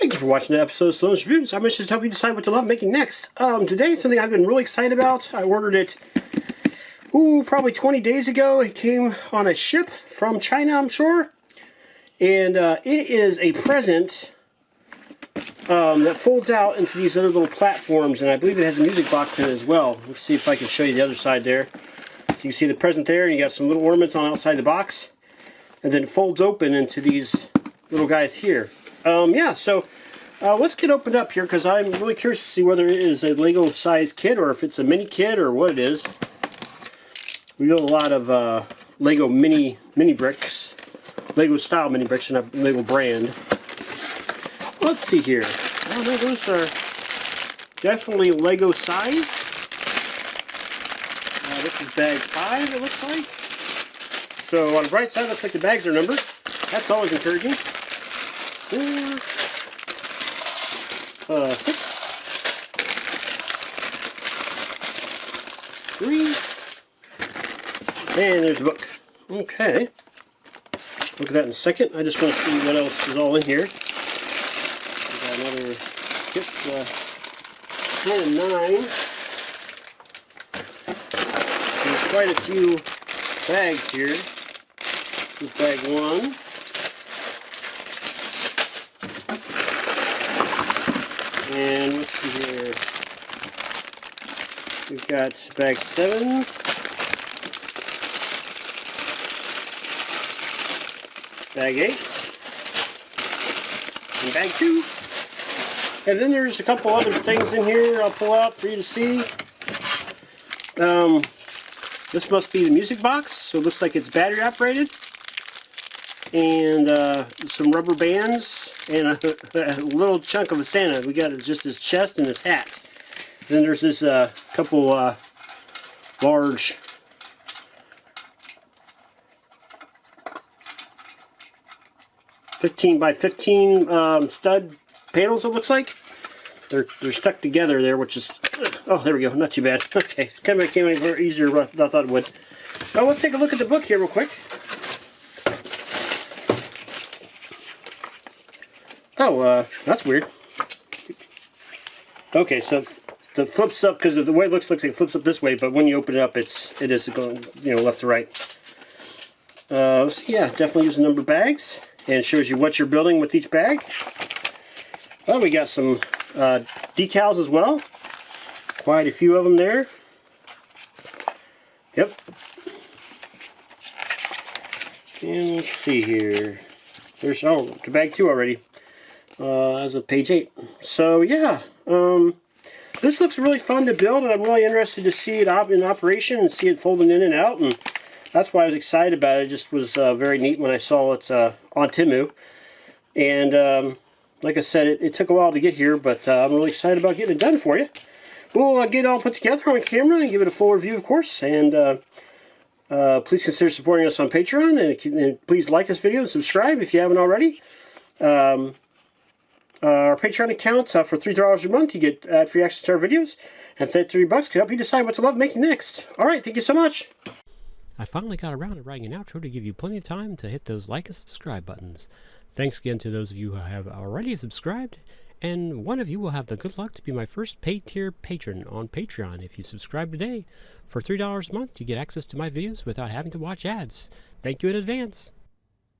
Thank you for watching the episode of Sloan's Reviews. I'm just to help you decide what to love making next. Today, something I've been really excited about. I ordered it, probably 20 days ago. It came on a ship from China, I'm sure. And it is a present that folds out into these other little platforms. And I believe it has a music box in it as well. Let's see if I can show you the other side there. So you can see the present there, and you got some little ornaments on outside the box. And then it folds open into these little guys here. So let's get opened up here because I'm really curious to see whether it is a Lego size kit or if it's a mini kit or what it is. We build a lot of Lego mini bricks, Lego style mini bricks, and a Lego brand. Let's see here. Oh no, those are definitely Lego size. This is bag 5, it looks like. So on the bright side, it looks like the bags are numbered. That's always encouraging. 4, 6, 3, and there's a book. Okay. Look at that in a second. I just want to see what else is all in here. We got another kit, 10 and 9. There's quite a few bags here. This is bag 1. And let's see here. We've got bag 7. Bag 8. And bag 2. And then there's a couple other things in here I'll pull out for you to see. This must be the music box, so it looks like it's battery operated. And some rubber bands. And a little chunk of a Santa. We got just his chest and his hat. Then there's this couple large (15 by 15) stud panels. It looks like they're stuck together there, which is there we go. Not too bad. Okay, kind of came a little easier than I thought it would. Now let's take a look at the book here real quick. Oh, that's weird. Okay, so the flips up because of the way it looks like it flips up this way, but when you open it up, it is going left to right. So yeah, definitely use the number bags, and it shows you what you're building with each bag. Well, we got some decals as well. Quite a few of them there. Yep. And let's see here. There's to bag 2 already. As of page 8. So yeah, this looks really fun to build, and I'm really interested to see it in operation and see it folding in and out, and that's why I was excited about it. It just was very neat when I saw it on Temu, and like I said, it took a while to get here, but I'm really excited about getting it done for you. We'll get it all put together on camera and give it a full review, of course, and please consider supporting us on Patreon, and please like this video and subscribe if you haven't already. Our Patreon account, for $3 a month, you get ad-free access to our videos, and $33 can help you decide what to love making next. Alright, thank you so much. I finally got around to writing an outro to give you plenty of time to hit those like and subscribe buttons. Thanks again to those of you who have already subscribed, and one of you will have the good luck to be my first paid tier patron on Patreon if you subscribe today. For $3 a month, you get access to my videos without having to watch ads. Thank you in advance.